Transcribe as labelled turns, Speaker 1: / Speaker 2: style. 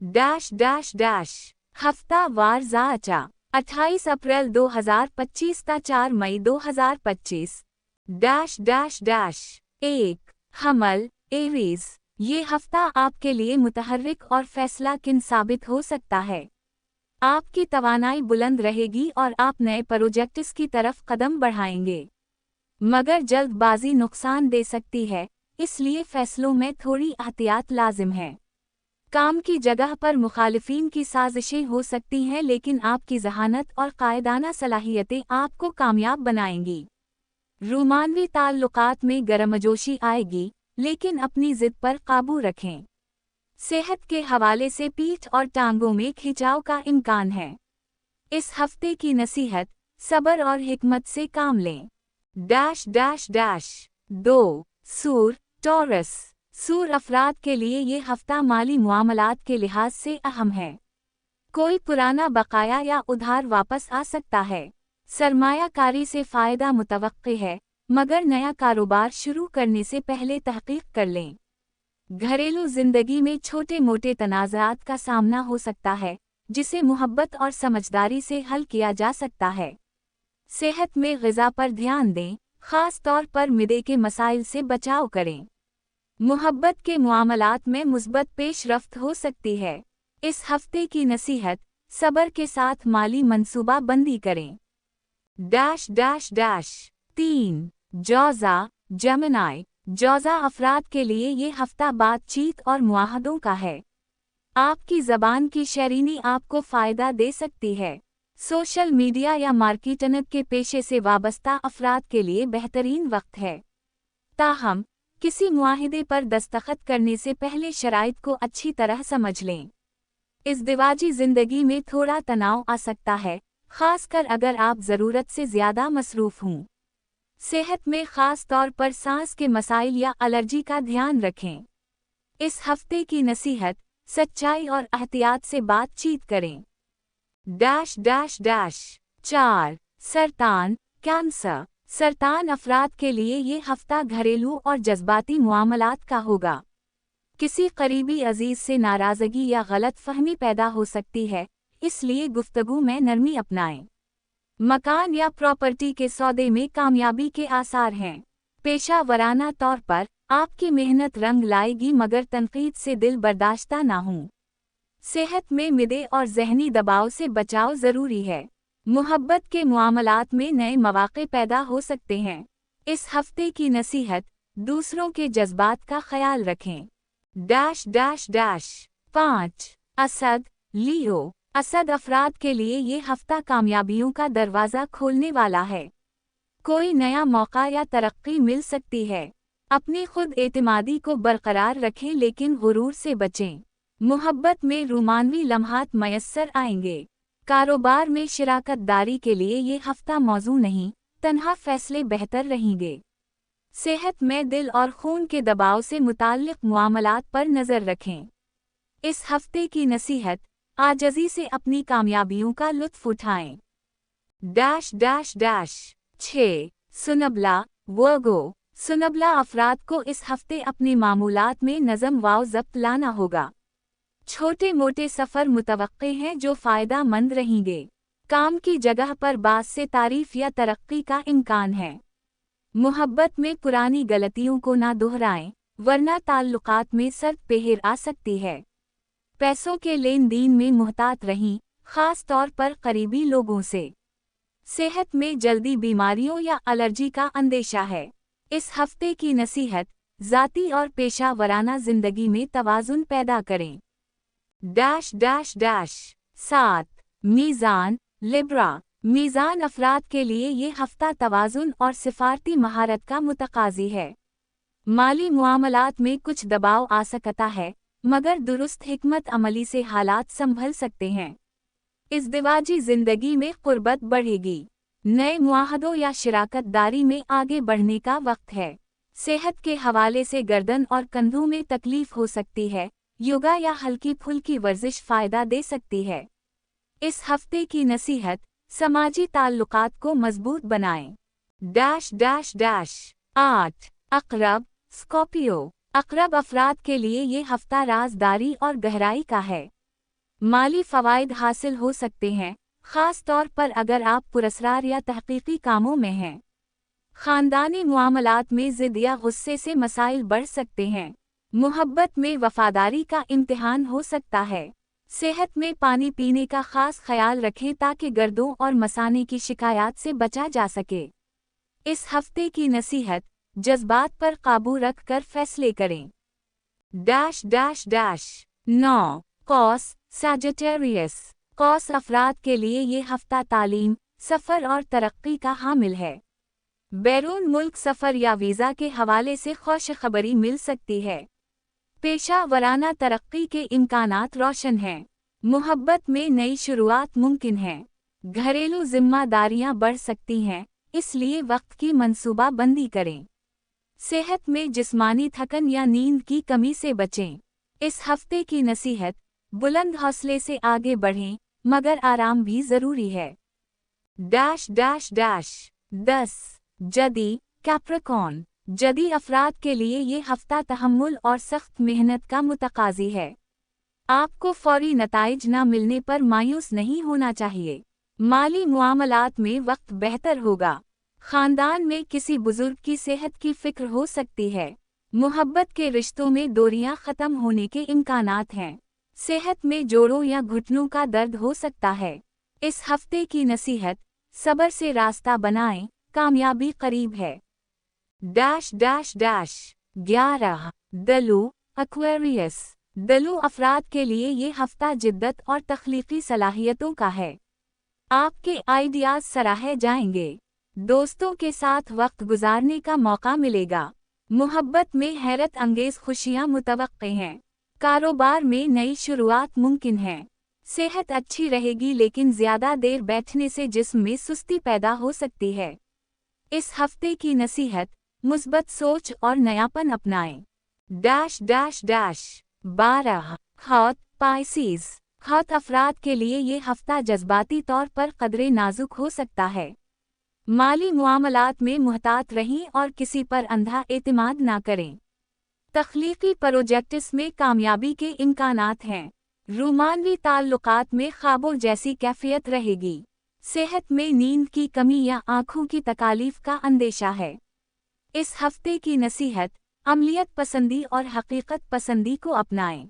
Speaker 1: Dash dash dash हफ्ता वार ज़ाचा 28 अप्रैल 2025 ता 4 मई 2025 dash dash dash 1 हमल एरीज। ये हफ्ता आपके लिए मुतहर्रिक और फैसला किन साबित हो सकता है। आपकी तवानाई बुलंद रहेगी और आप नए प्रोजेक्ट्स की तरफ कदम बढ़ाएंगे, मगर जल्दबाजी नुकसान दे सकती है, इसलिए फैसलों में थोड़ी एहतियात लाजिम है। काम की जगह पर मुखालिफिन की साजिशें हो सकती हैं, लेकिन आपकी ज़हानत और कायदाना सलाहियतें आपको कामयाब बनाएंगी। रूमानवी ताल्लुकात में गर्मजोशी आएगी, लेकिन अपनी जिद पर काबू रखें। सेहत के हवाले से पीठ और टांगों में खिंचाव का इम्कान है। इस हफ्ते की नसीहत, सब्र और हिकमत से काम लें। डैश डैश डैश 2 सूर टॉरस। सूर अफराद के लिए ये हफ्ता माली मुआमलात के लिहाज से अहम है। कोई पुराना बकाया या उधार वापस आ सकता है। सरमायाकारी से फ़ायदा मुतवक्के है, मगर नया कारोबार शुरू करने से पहले तहकीक कर लें। घरेलू जिंदगी में छोटे मोटे तनाज़ात का सामना हो सकता है, जिसे मुहब्बत और समझदारी से हल किया जा सकता है। सेहत में ग़िज़ा पर ध्यान दें, ख़ास तौर पर मिदे के मसाइल से बचाव करें। मुहब्बत के मामलात में मुस्बत पेशरफ्त हो सकती है। इस हफ्ते की नसीहत, सब्र के साथ माली मंसूबा बंदी करें। डैश डैश डैश 3 जौज़ा जेमिनी। जौज़ा अफराद के लिए ये हफ्ता बातचीत और मुआहदों का है। आपकी ज़बान की शैरीनी आपको फ़ायदा दे सकती है। सोशल मीडिया या मार्केटिंग के पेशे से वाबस्ता अफराद के लिए बेहतरीन वक्त है। ताहम, किसी मुआहिदे पर दस्तखत करने से पहले शराइत को अच्छी तरह समझ लें। इज़दिवाजी ज़िंदगी में थोड़ा तनाव आ सकता है, ख़ासकर अगर आप ज़रूरत से ज़्यादा मसरूफ़ हों। सेहत में ख़ास तौर पर सांस के मसाइल या एलर्जी का ध्यान रखें। इस हफ्ते की नसीहत, सच्चाई और एहतियात से बातचीत करें। डैश डैश डैश 4 सरतान कैंसर। सरतान अफराद के लिए ये हफ्ता घरेलू और जज्बाती मुआमलात का होगा। किसी करीबी अजीज से नाराज़गी या गलत फहमी पैदा हो सकती है, इसलिए गुफ्तगू में नरमी अपनाएं। मकान या प्रॉपर्टी के सौदे में कामयाबी के आसार हैं। पेशा वराना तौर पर आपकी मेहनत रंग लाएगी, मगर तनकीद से दिल बर्दाश्ता ना हो। सेहत में मिदे और ज़हनी दबाव से बचाव ज़रूरी है। मुहब्बत के मामलात में नए मौक़े पैदा हो सकते हैं। इस हफ्ते की नसीहत, दूसरों के जज्बात का ख्याल रखें। डैश डैश डैश 5 असद लियो। असद अफराद के लिए ये हफ्ता कामयाबियों का दरवाज़ा खोलने वाला है। कोई नया मौका या तरक्की मिल सकती है। अपनी खुद एतमादी को बरकरार रखें, लेकिन गुरूर से बचें। मुहब्बत में रूमानवी लम्हात मयस्सर आएंगे। कारोबार में शिराकत दारी के लिए ये हफ्ता मौजू नहीं, तन्हा फैसले बेहतर रहेंगे। सेहत में दिल और खून के दबाव से मुताल्लिक़ मुआमलात पर नज़र रखें। इस हफ्ते की नसीहत, आजज़ी से अपनी कामयाबियों का लुत्फ़ उठाएं। डैश डैश डैश 6 सुनबला वर्गो। सुनबला अफराद को इस हफ्ते अपने मामूलात में नज़म व ज़ब्त लाना होगा। छोटे मोटे सफ़र मुतवक्के हैं जो फ़ायदा मंद रहेंगे। काम की जगह पर बास से तारीफ़ या तरक्की का इम्कान है। मुहब्बत में पुरानी गलतियों को ना दोहराएं, वरना ताल्लुकात में सर्द पहर आ सकती है। पैसों के लेन देन में मुहतात रहें, ख़ास तौर पर करीबी लोगों से। सेहत में जल्दी बीमारियों या एलर्जी का अंदेशा है। इस हफ्ते की नसीहत, ज़ाती और पेशा वराना ज़िंदगी में तवाज़ुन पैदा करें। डैश डैश डैश 7 मीज़ान लिब्रा। मीज़ान अफराद के लिए ये हफ्ता तवाज़ुन और सिफारती महारत का मुतकाज़ी है। माली मुआमलात में कुछ दबाव आ सकता है, मगर दुरुस्त हिकमत अमली से हालात संभल सकते हैं। इज़दिवाजी ज़िंदगी में क़ुर्बत बढ़ेगी। नए मुआहदों या शिराकत दारी में आगे बढ़ने का वक्त है। सेहत के हवाले से गर्दन और कंधों में तकलीफ हो सकती है। योगा या हल्की फुल्की वर्जिश फ़ायदा दे सकती है। इस हफ्ते की नसीहत, समाजी ताल्लुकात को मजबूत बनाएं। डैश डैश डैश 8 अक़रब स्कॉर्पियो। अक़रब अफराद के लिए ये हफ्ता राजदारी और गहराई का है। माली फ़वाइद हासिल हो सकते हैं, ख़ास तौर पर अगर आप पुरस्कार या तहक़ीक़ी कामों में हैं। ख़ानदानी मुआमलात में ज़िद या गुस्से से मसाइल बढ़ सकते हैं। मुहब्बत में वफ़ादारी का इम्तिहान हो सकता है। सेहत में पानी पीने का ख़ास ख्याल रखें ताकि गर्दों और मसाने की शिकायत से बचा जा सके। इस हफ्ते की नसीहत, जज्बात पर काबू रख कर फैसले करें। 9 कौस सैजिटेरियस। कौस अफराद के लिए ये हफ्ता तालीम, सफ़र और तरक्की का हामिल है। बैरून मुल्क सफ़र या वीज़ा के हवाले से खुशखबरी मिल सकती है। पेशा वराना तरक्की के इम्कानात रोशन हैं। मुहब्बत में नई शुरुआत मुमकिन है। घरेलू जिम्मेदारियां बढ़ सकती हैं, इसलिए वक्त की मंसूबा बंदी करें। सेहत में जिस्मानी थकन या नींद की कमी से बचें। इस हफ्ते की नसीहत, बुलंद हौसले से आगे बढ़ें, मगर आराम भी ज़रूरी है। 10 जदी कैप्रिकॉर्न। जदी अफराद के लिए ये हफ्ता तहम्मुल और सख्त मेहनत का मुतकाज़ी है। आपको फौरी नताइज न मिलने पर मायूस नहीं होना चाहिए। माली मुआमलात में वक्त बेहतर होगा। ख़ानदान में किसी बुजुर्ग की सेहत की फ़िक्र हो सकती है। मुहब्बत के रिश्तों में दूरियां ख़त्म होने के इम्कानात हैं। सेहत में जोड़ों या घुटनों का दर्द हो सकता है। इस हफ्ते की नसीहत, सब्र से रास्ता बनाएं, कामयाबी करीब है। 11 दलू एक्वेरियस। दलू अफराद के लिए ये हफ्ता जिद्दत और तख्लीकी सलाहियतों का है। आपके आइडियाज़ सराहे जाएंगे। दोस्तों के साथ वक्त गुजारने का मौका मिलेगा। मुहब्बत में हैरत अंगेज़ खुशियां मुतवक्के हैं। कारोबार में नई शुरुआत मुमकिन है। सेहत अच्छी रहेगी लेकिन ज़्यादा देर बैठने से जिस्म में सुस्ती पैदा हो सकती है। इस हफ्ते की नसीहत, मुस्बत सोच और नयापन अपनाएं। 12 हौत पाइसीज़। हौत अफराद के लिए ये हफ्ता जज्बाती तौर पर कदरे नाजुक हो सकता है। माली मुआमलात में मुहतात रहें और किसी पर अंधा एतमाद ना करें। तख्लीकी प्रोजेक्ट्स में कामयाबी के इम्कानात हैं। रूमानवी ताल्लुकात में ख्वाबों जैसी कैफियत रहेगी। सेहत में नींद की कमी या आँखों की तकालीफ का अंदेशा है। इस हफ्ते की नसीहत, अमलियत पसंदी और हकीकत पसंदी को अपनाएं।